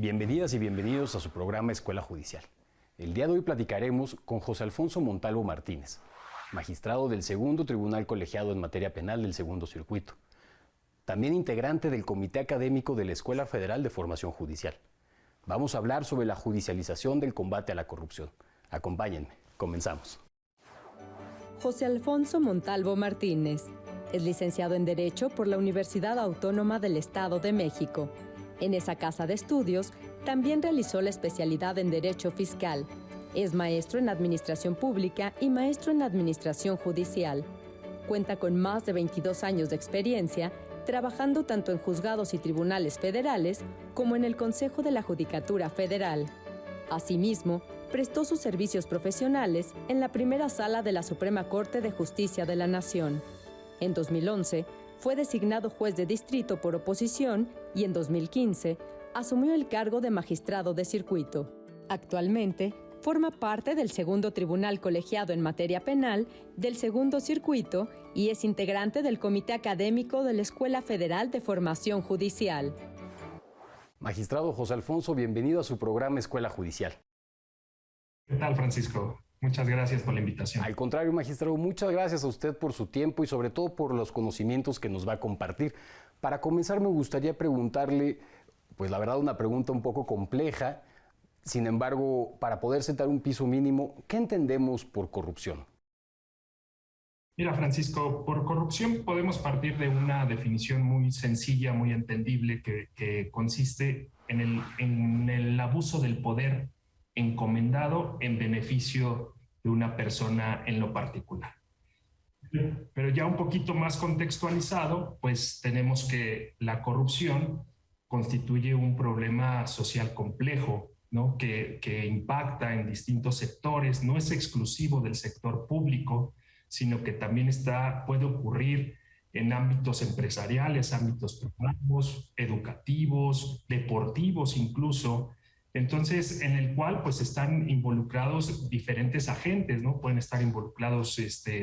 Bienvenidas y bienvenidos a su programa Escuela Judicial. El día de hoy platicaremos con José Alfonso Montalvo Martínez, magistrado del Segundo Tribunal Colegiado en Materia Penal del Segundo Circuito, también integrante del Comité Académico de la Escuela Federal de Formación Judicial. Vamos a hablar sobre la judicialización del combate a la corrupción. Acompáñenme, comenzamos. José Alfonso Montalvo Martínez es licenciado en Derecho por la Universidad Autónoma del Estado de México. En esa casa de estudios también realizó la especialidad en Derecho Fiscal. Es maestro en Administración Pública y maestro en Administración Judicial. Cuenta con más de 22 años de experiencia trabajando tanto en juzgados y tribunales federales como en el Consejo de la Judicatura Federal. Asimismo, prestó sus servicios profesionales en la primera sala de la Suprema Corte de Justicia de la Nación. En 2011, fue designado juez de distrito por oposición y en 2015 asumió el cargo de magistrado de circuito. Actualmente, forma parte del Segundo Tribunal Colegiado en Materia Penal del Segundo Circuito y es integrante del Comité Académico de la Escuela Federal de Formación Judicial. Magistrado José Alfonso, bienvenido a su programa Escuela Judicial. ¿Qué tal, Francisco? Muchas gracias por la invitación. Al contrario, magistrado, muchas gracias a usted por su tiempo y sobre todo por los conocimientos que nos va a compartir. Para comenzar, me gustaría preguntarle, pues la verdad, una pregunta un poco compleja. Sin embargo, para poder sentar un piso mínimo, ¿qué entendemos por corrupción? Mira, Francisco, por corrupción podemos partir de una definición muy sencilla, muy entendible, que consiste en el abuso del poder encomendado en beneficio de una persona en lo particular. Pero ya un poquito más contextualizado, pues tenemos que la corrupción constituye un problema social complejo, ¿no? que impacta en distintos sectores, no es exclusivo del sector público, sino que también puede ocurrir en ámbitos empresariales, ámbitos privados, educativos, deportivos incluso. Entonces, en el cual pues están involucrados diferentes agentes, ¿no? Pueden estar involucrados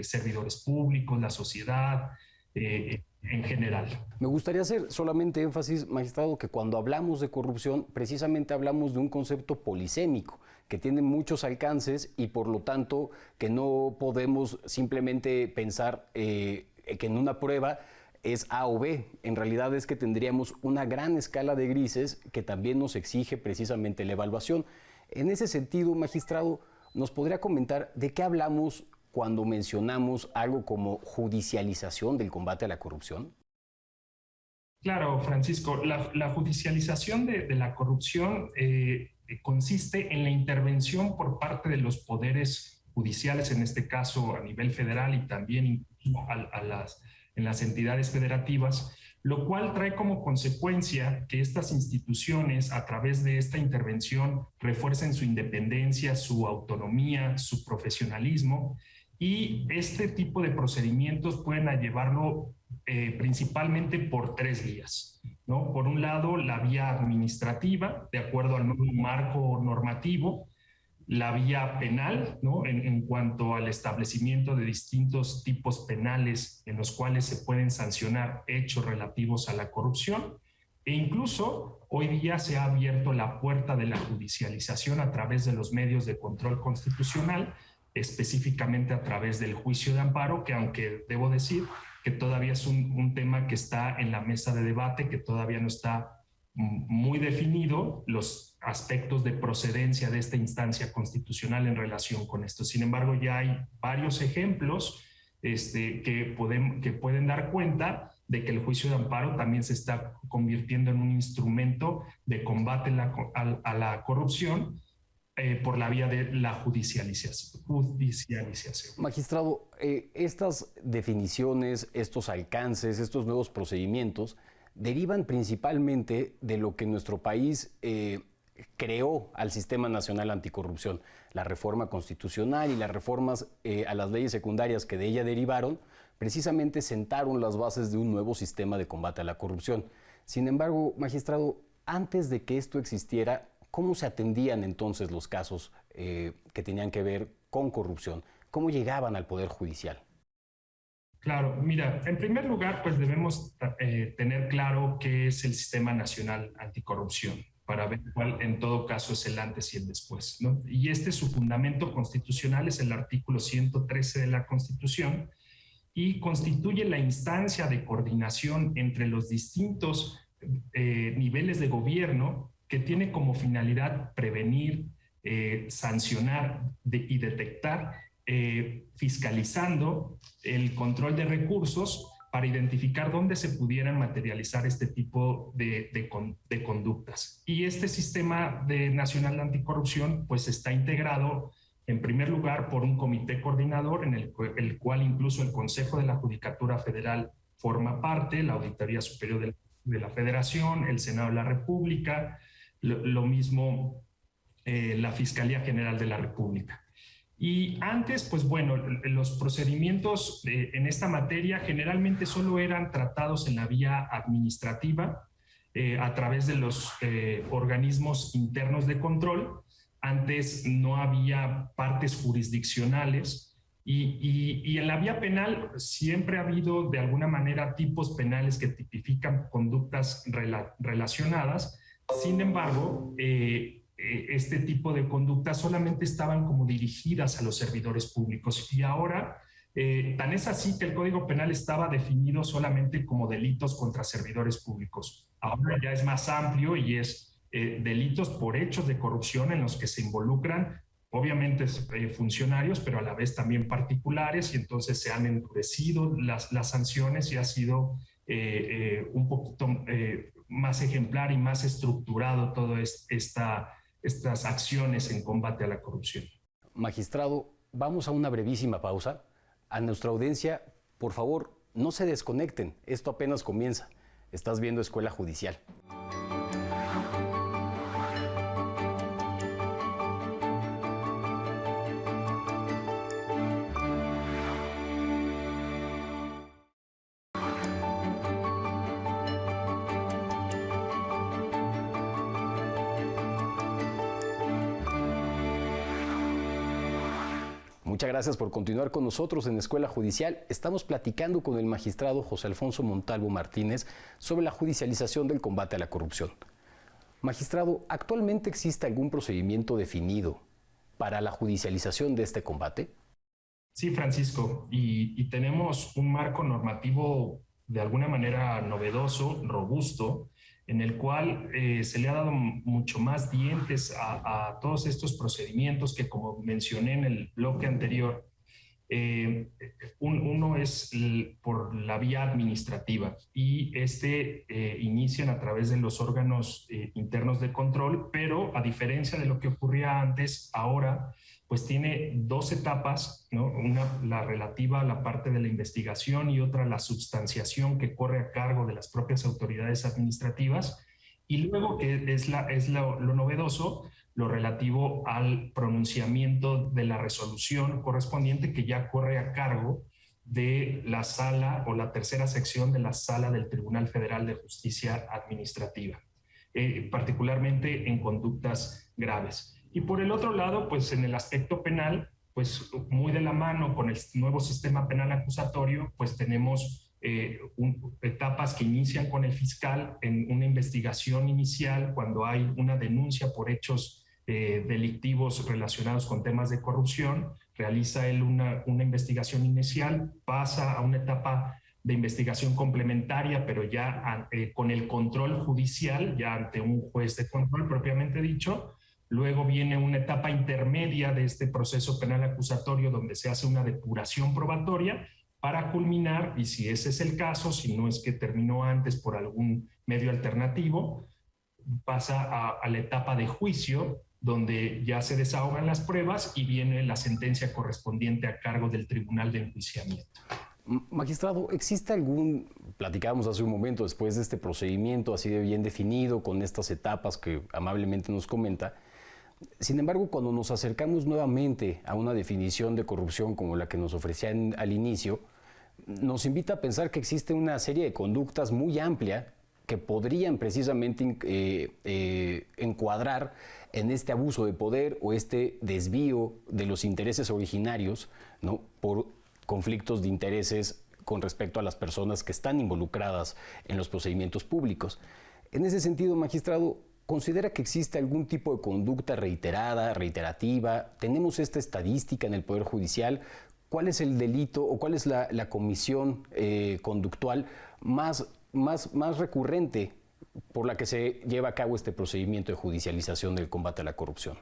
servidores públicos, la sociedad, en general. Me gustaría hacer solamente énfasis, magistrado, que cuando hablamos de corrupción, precisamente hablamos de un concepto polisémico, que tiene muchos alcances y por lo tanto que no podemos simplemente pensar que en una prueba es A o B. En realidad es que tendríamos una gran escala de grises que también nos exige precisamente la evaluación. En ese sentido, magistrado, ¿nos podría comentar de qué hablamos cuando mencionamos algo como judicialización del combate a la corrupción? Claro, Francisco, la judicialización de la corrupción consiste en la intervención por parte de los poderes judiciales, en este caso a nivel federal y también en las entidades federativas, lo cual trae como consecuencia que estas instituciones, a través de esta intervención, refuercen su independencia, su autonomía, su profesionalismo, y este tipo de procedimientos pueden llevarlo principalmente por tres vías, ¿no? Por un lado, la vía administrativa, de acuerdo al nuevo marco normativo, la vía penal, ¿no? En cuanto al establecimiento de distintos tipos penales en los cuales se pueden sancionar hechos relativos a la corrupción, e incluso hoy día se ha abierto la puerta de la judicialización a través de los medios de control constitucional, específicamente a través del juicio de amparo, que aunque debo decir que todavía es un tema que está en la mesa de debate, que todavía no está muy definido los aspectos de procedencia de esta instancia constitucional en relación con esto. Sin embargo, ya hay varios ejemplos que pueden dar cuenta de que el juicio de amparo también se está convirtiendo en un instrumento de combate a la corrupción por la vía de la judicialización. Magistrado, estas definiciones, estos alcances, estos nuevos procedimientos derivan principalmente de lo que nuestro país creó al Sistema Nacional Anticorrupción. La reforma constitucional y las reformas a las leyes secundarias que de ella derivaron precisamente sentaron las bases de un nuevo sistema de combate a la corrupción. Sin embargo, magistrado, antes de que esto existiera, ¿cómo se atendían entonces los casos que tenían que ver con corrupción? ¿Cómo llegaban al Poder Judicial? Claro, mira, en primer lugar, pues debemos tener claro qué es el Sistema Nacional Anticorrupción. para ver cuál en todo caso es el antes y el después, ¿no? Y su fundamento constitucional es el artículo 113 de la Constitución y constituye la instancia de coordinación entre los distintos niveles de gobierno que tiene como finalidad prevenir, sancionar y detectar, fiscalizando el control de recursos para identificar dónde se pudieran materializar este tipo de conductas. Y este sistema nacional de anticorrupción pues está integrado en primer lugar por un comité coordinador en el cual incluso el Consejo de la Judicatura Federal forma parte, la Auditoría Superior de la Federación, el Senado de la República, lo mismo la Fiscalía General de la República. Y antes, pues bueno, los procedimientos en esta materia generalmente solo eran tratados en la vía administrativa a través de los organismos internos de control. Antes no había partes jurisdiccionales y en la vía penal siempre ha habido de alguna manera tipos penales que tipifican conductas relacionadas. Sin embargo, este tipo de conductas solamente estaban como dirigidas a los servidores públicos y ahora tan es así que el Código Penal estaba definido solamente como delitos contra servidores públicos. Ahora ya es más amplio y es delitos por hechos de corrupción en los que se involucran obviamente funcionarios, pero a la vez también particulares, y entonces se han endurecido las sanciones y ha sido un poquito más ejemplar y más estructurado todo estas acciones en combate a la corrupción. Magistrado, vamos a una brevísima pausa. A nuestra audiencia, por favor, no se desconecten. Esto apenas comienza. Estás viendo Escuela Judicial. Muchas gracias por continuar con nosotros en Escuela Judicial. Estamos platicando con el magistrado José Alfonso Montalvo Martínez sobre la judicialización del combate a la corrupción. Magistrado, ¿actualmente existe algún procedimiento definido para la judicialización de este combate? Sí, Francisco, y tenemos un marco normativo de alguna manera novedoso, robusto, en el cual se le ha dado mucho más dientes a todos estos procedimientos que, como mencioné en el bloque anterior, uno es por la vía administrativa y inician a través de los órganos internos de control, pero a diferencia de lo que ocurría antes, ahora pues tiene dos etapas, ¿no? Una, la relativa a la parte de la investigación y otra, la substanciación que corre a cargo de las propias autoridades administrativas. Y luego, que es lo novedoso, lo relativo al pronunciamiento de la resolución correspondiente que ya corre a cargo de la sala o la tercera sección de la sala del Tribunal Federal de Justicia Administrativa, particularmente en conductas graves. Y por el otro lado, pues en el aspecto penal, pues muy de la mano con el nuevo sistema penal acusatorio, pues tenemos etapas que inician con el fiscal en una investigación inicial cuando hay una denuncia por hechos delictivos relacionados con temas de corrupción, realiza él una investigación inicial, pasa a una etapa de investigación complementaria, pero ya con el control judicial, ya ante un juez de control propiamente dicho. Luego viene una etapa intermedia de este proceso penal acusatorio donde se hace una depuración probatoria para culminar, y si ese es el caso, si no es que terminó antes por algún medio alternativo, pasa a la etapa de juicio, donde ya se desahogan las pruebas y viene la sentencia correspondiente a cargo del Tribunal de Enjuiciamiento. Magistrado, ¿existe platicábamos hace un momento, después de este procedimiento así de bien definido, con estas etapas que amablemente nos comenta? Sin embargo, cuando nos acercamos nuevamente a una definición de corrupción como la que nos ofrecían al inicio, nos invita a pensar que existe una serie de conductas muy amplia que podrían precisamente encuadrar en este abuso de poder o este desvío de los intereses originarios, ¿no?, por conflictos de intereses con respecto a las personas que están involucradas en los procedimientos públicos. En ese sentido, magistrado, ¿considera que existe algún tipo de conducta reiterativa? ¿Tenemos esta estadística en el Poder Judicial? ¿Cuál es el delito o cuál es la comisión conductual más recurrente por la que se lleva a cabo este procedimiento de judicialización del combate a la corrupción?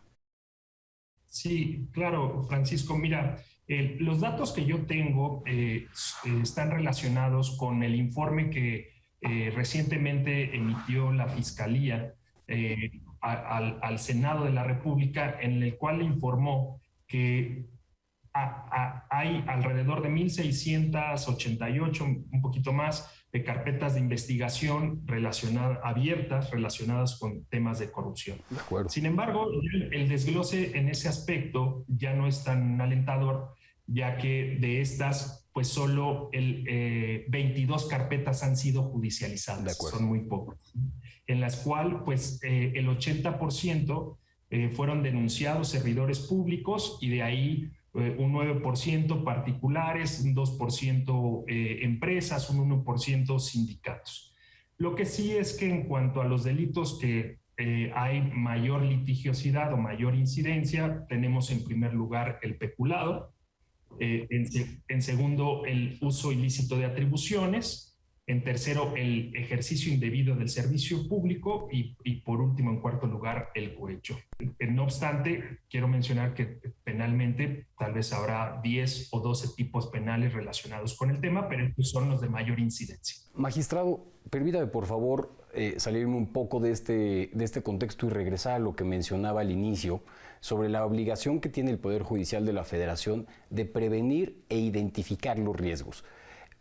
Sí, claro, Francisco. Mira, los datos que yo tengo están relacionados con el informe que recientemente emitió la Fiscalía al Senado de la República, en el cual informó que hay alrededor de 1,688, un poquito más, de carpetas de investigación abiertas relacionadas con temas de corrupción. De acuerdo. Sin embargo, el desglose en ese aspecto ya no es tan alentador, ya que de estas, pues solo 22 carpetas han sido judicializadas. Son muy pocas. En las cuales, pues, el 80% fueron denunciados servidores públicos, y de ahí un 9% particulares, un 2% empresas, un 1% sindicatos. Lo que sí es que en cuanto a los delitos que hay mayor litigiosidad o mayor incidencia, tenemos en primer lugar el peculado, en segundo el uso ilícito de atribuciones, en tercero el ejercicio indebido del servicio público y por último, en cuarto lugar, el cohecho. No obstante, quiero mencionar que penalmente tal vez habrá 10 o 12 tipos penales relacionados con el tema, pero estos son los de mayor incidencia. Magistrado, permítame por favor salirme un poco de este contexto y regresar a lo que mencionaba al inicio sobre la obligación que tiene el Poder Judicial de la Federación de prevenir e identificar los riesgos.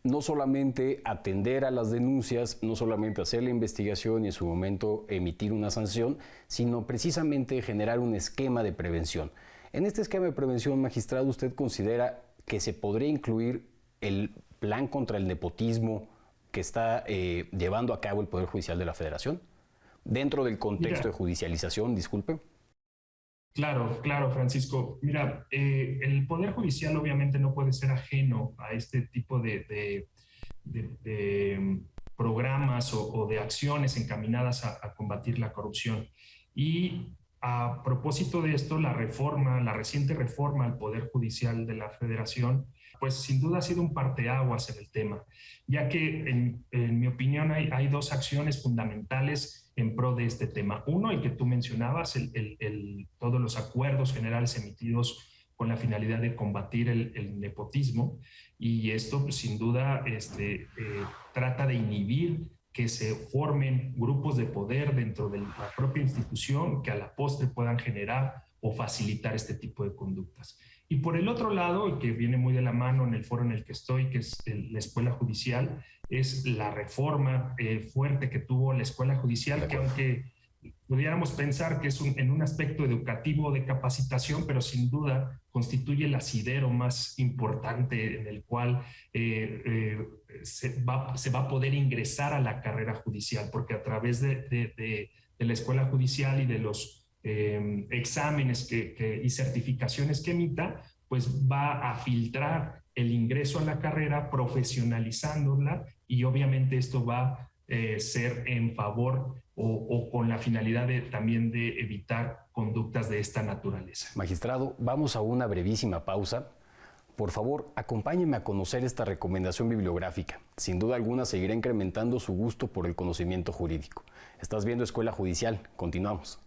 No solamente atender a las denuncias, no solamente hacer la investigación y en su momento emitir una sanción, sino precisamente generar un esquema de prevención. En este esquema de prevención, magistrado, ¿usted considera que se podría incluir el plan contra el nepotismo que está llevando a cabo el Poder Judicial de la Federación? Dentro del contexto de judicialización, disculpe. Claro, Francisco. Mira, el Poder Judicial obviamente no puede ser ajeno a este tipo de programas o de acciones encaminadas a combatir la corrupción. Y a propósito de esto, la reciente reforma al Poder Judicial de la Federación, pues sin duda ha sido un parteaguas en el tema, ya que en mi opinión hay dos acciones fundamentales en pro de este tema. Uno, el que tú mencionabas, todos los acuerdos generales emitidos con la finalidad de combatir el nepotismo, y esto pues, sin duda trata de inhibir que se formen grupos de poder dentro de la propia institución que a la postre puedan generar o facilitar este tipo de conductas. Y por el otro lado, y que viene muy de la mano en el foro en el que estoy, que es la Escuela Judicial, es la reforma fuerte que tuvo la Escuela Judicial, que aunque pudiéramos pensar que es en un aspecto educativo de capacitación, pero sin duda constituye el asidero más importante en el cual se va a poder ingresar a la carrera judicial, porque a través de la Escuela Judicial y de los exámenes y certificaciones que emita, pues va a filtrar el ingreso a la carrera, profesionalizándola, y obviamente esto va a ser en favor o con la finalidad también de evitar conductas de esta naturaleza. Magistrado, vamos a una brevísima pausa. Por favor, acompáñeme a conocer esta recomendación bibliográfica. Sin duda alguna seguirá incrementando su gusto por el conocimiento jurídico. Estás viendo Escuela Judicial. Continuamos.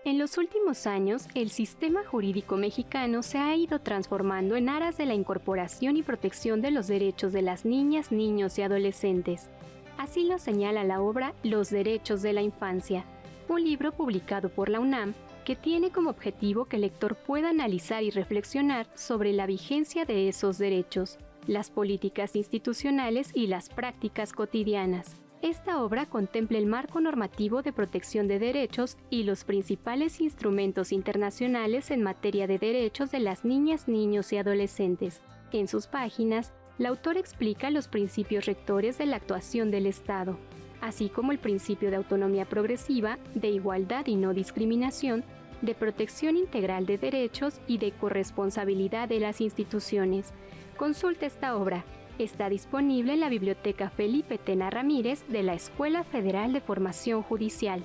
En los últimos años, el sistema jurídico mexicano se ha ido transformando en aras de la incorporación y protección de los derechos de las niñas, niños y adolescentes. Así lo señala la obra Los Derechos de la Infancia, un libro publicado por la UNAM que tiene como objetivo que el lector pueda analizar y reflexionar sobre la vigencia de esos derechos, las políticas institucionales y las prácticas cotidianas. Esta obra contempla el marco normativo de protección de derechos y los principales instrumentos internacionales en materia de derechos de las niñas, niños y adolescentes. En sus páginas, el autor explica los principios rectores de la actuación del Estado, así como el principio de autonomía progresiva, de igualdad y no discriminación, de protección integral de derechos y de corresponsabilidad de las instituciones. Consulta esta obra. Está disponible en la Biblioteca Felipe Tena Ramírez de la Escuela Federal de Formación Judicial.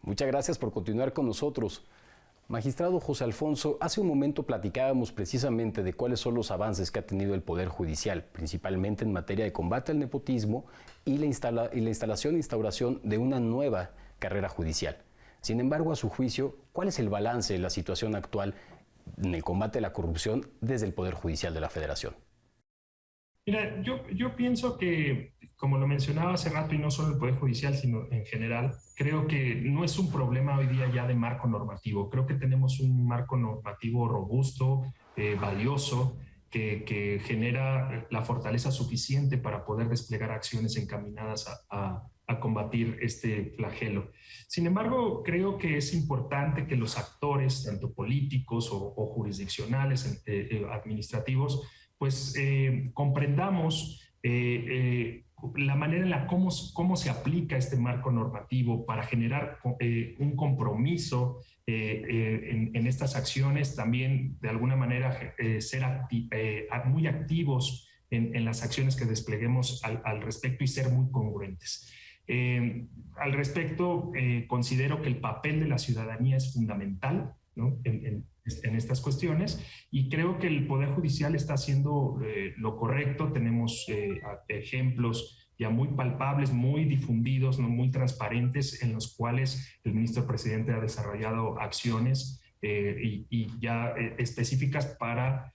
Muchas gracias por continuar con nosotros. Magistrado José Alfonso, hace un momento platicábamos precisamente de cuáles son los avances que ha tenido el Poder Judicial, principalmente en materia de combate al nepotismo y la instalación e instauración de una nueva carrera judicial. Sin embargo, a su juicio, ¿cuál es el balance de la situación actual en el combate a la corrupción desde el Poder Judicial de la Federación? Mira, yo pienso que, como lo mencionaba hace rato, y no solo el Poder Judicial, sino en general, creo que no es un problema hoy día ya de marco normativo. Creo que tenemos un marco normativo robusto, valioso, que genera la fortaleza suficiente para poder desplegar acciones encaminadas a combatir este flagelo. Sin embargo, creo que es importante que los actores, tanto políticos o jurisdiccionales, administrativos, pues comprendamos la manera en la cómo se aplica este marco normativo para generar un compromiso en estas acciones, también de alguna manera ser muy activos en las acciones que despleguemos al respecto y ser muy congruentes. Al respecto, considero que el papel de la ciudadanía es fundamental, ¿no? En estas cuestiones, y creo que el Poder Judicial está haciendo lo correcto. Tenemos ejemplos ya muy palpables, muy difundidos, ¿no? Muy transparentes, en los cuales el ministro presidente ha desarrollado acciones y ya específicas para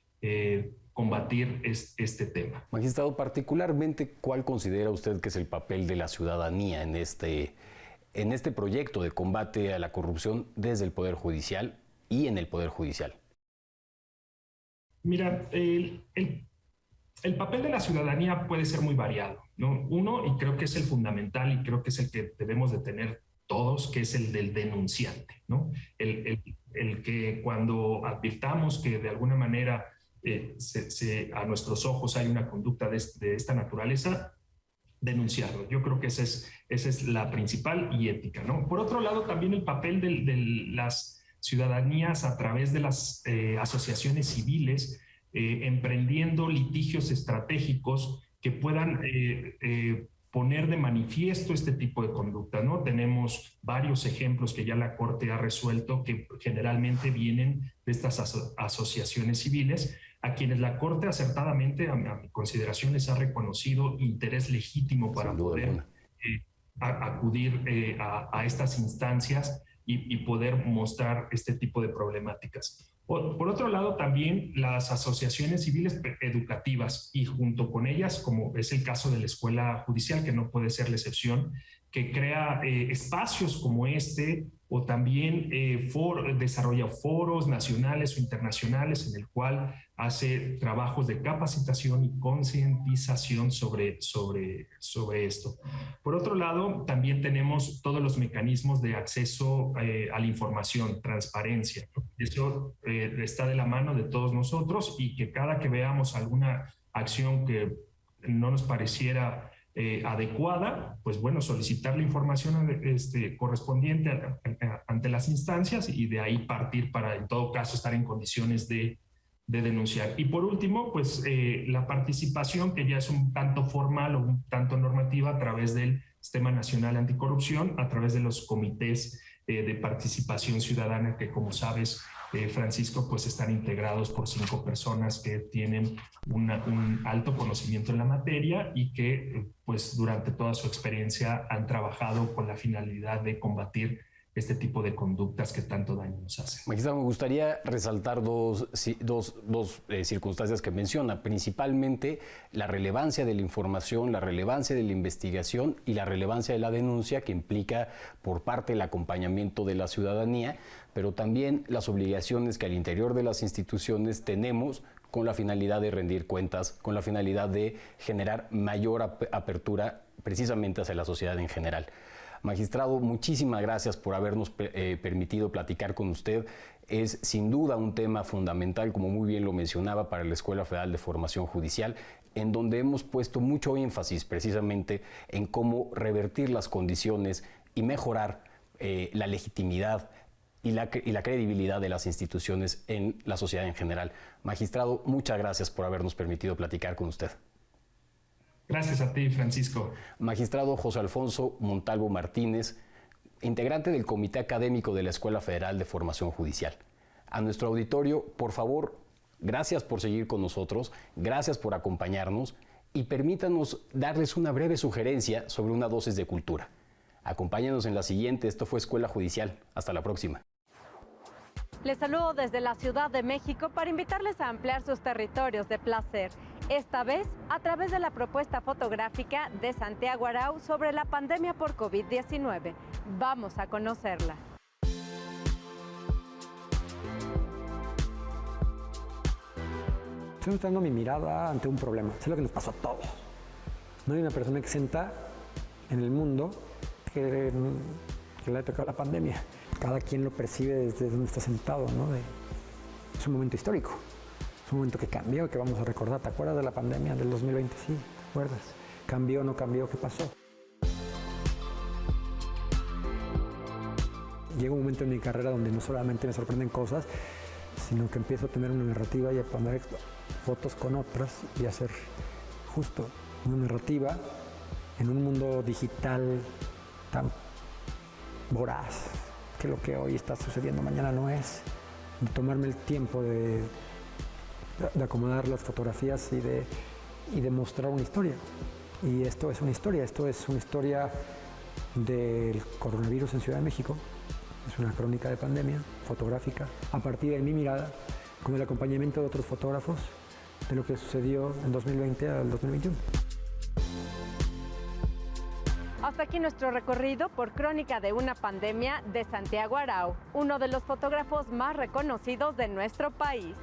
combatir este tema. Magistrado, particularmente, ¿cuál considera usted que es el papel de la ciudadanía en este proyecto de combate a la corrupción desde el Poder Judicial y en el Poder Judicial? Mira, el papel de la ciudadanía puede ser muy variado, ¿no? Uno, y creo que es el fundamental, y creo que es el que debemos de tener todos, que es el del denunciante, ¿no? El que cuando advirtamos que de alguna manera a nuestros ojos hay una conducta de esta naturaleza, denunciarlo. Yo creo que esa es la principal y ética, ¿no? Por otro lado, también el papel de las ciudadanías a través de las asociaciones civiles, emprendiendo litigios estratégicos que puedan poner de manifiesto este tipo de conducta, ¿no? Tenemos varios ejemplos que ya la Corte ha resuelto, que generalmente vienen de estas asociaciones civiles, a quienes la Corte acertadamente, a mi consideración, les ha reconocido interés legítimo para poder acudir a estas instancias y poder mostrar este tipo de problemáticas. Por otro lado, también las asociaciones civiles educativas, y junto con ellas, como es el caso de la Escuela Judicial, que no puede ser la excepción, que crea espacios como este, o también desarrolla foros nacionales o internacionales en el cual hace trabajos de capacitación y concientización sobre esto. Por otro lado, también tenemos todos los mecanismos de acceso a la información, transparencia. Eso está de la mano de todos nosotros, y que cada que veamos alguna acción que no nos pareciera adecuada, pues bueno, solicitar la información correspondiente ante las instancias, y de ahí partir para, en todo caso, estar en condiciones de denunciar. Y por último, pues la participación, que ya es un tanto formal o un tanto normativa, a través del Sistema Nacional Anticorrupción, a través de los comités de participación ciudadana, que, como sabes, Francisco, pues están integrados por 5 personas que tienen un alto conocimiento en la materia y que pues durante toda su experiencia han trabajado con la finalidad de combatir este tipo de conductas que tanto daño nos hacen. Magistrado, me gustaría resaltar dos circunstancias que menciona, principalmente la relevancia de la información, la relevancia de la investigación y la relevancia de la denuncia, que implica por parte el acompañamiento de la ciudadanía, pero también las obligaciones que al interior de las instituciones tenemos con la finalidad de rendir cuentas, con la finalidad de generar mayor apertura precisamente hacia la sociedad en general. Magistrado, muchísimas gracias por habernos permitido platicar con usted. Es sin duda un tema fundamental, como muy bien lo mencionaba, para la Escuela Federal de Formación Judicial, en donde hemos puesto mucho énfasis precisamente en cómo revertir las condiciones y mejorar la legitimidad y la credibilidad de las instituciones en la sociedad en general. Magistrado, muchas gracias por habernos permitido platicar con usted. Gracias a ti, Francisco. Magistrado José Alfonso Montalvo Martínez, integrante del Comité Académico de la Escuela Federal de Formación Judicial. A nuestro auditorio, por favor, gracias por seguir con nosotros, gracias por acompañarnos y permítanos darles una breve sugerencia sobre una dosis de cultura. Acompáñenos en la siguiente. Esto fue Escuela Judicial. Hasta la próxima. Les saludo desde la Ciudad de México para invitarles a ampliar sus territorios de placer. Esta vez a través de la propuesta fotográfica de Santiago Arau sobre la pandemia por COVID-19. Vamos a conocerla. Estoy mostrando mi mirada ante un problema. Es lo que nos pasó a todos. No hay una persona exenta en el mundo que le haya tocado la pandemia. Cada quien lo percibe desde donde está sentado, ¿no? Es un momento histórico. Es un momento que cambió, que vamos a recordar. ¿Te acuerdas de la pandemia del 2020? Sí, ¿te acuerdas? ¿Cambió o no cambió? ¿Qué pasó? Llega un momento en mi carrera donde no solamente me sorprenden cosas, sino que empiezo a tener una narrativa y a poner fotos con otras y hacer justo una narrativa en un mundo digital tan voraz, que lo que hoy está sucediendo mañana no es. De tomarme el tiempo de acomodar las fotografías y de mostrar una historia. Y esto es una historia del coronavirus en Ciudad de México. Es una crónica de pandemia fotográfica a partir de mi mirada, con el acompañamiento de otros fotógrafos, de lo que sucedió en 2020 al 2021. Hasta aquí nuestro recorrido por Crónica de una pandemia de Santiago Arau, uno de los fotógrafos más reconocidos de nuestro país.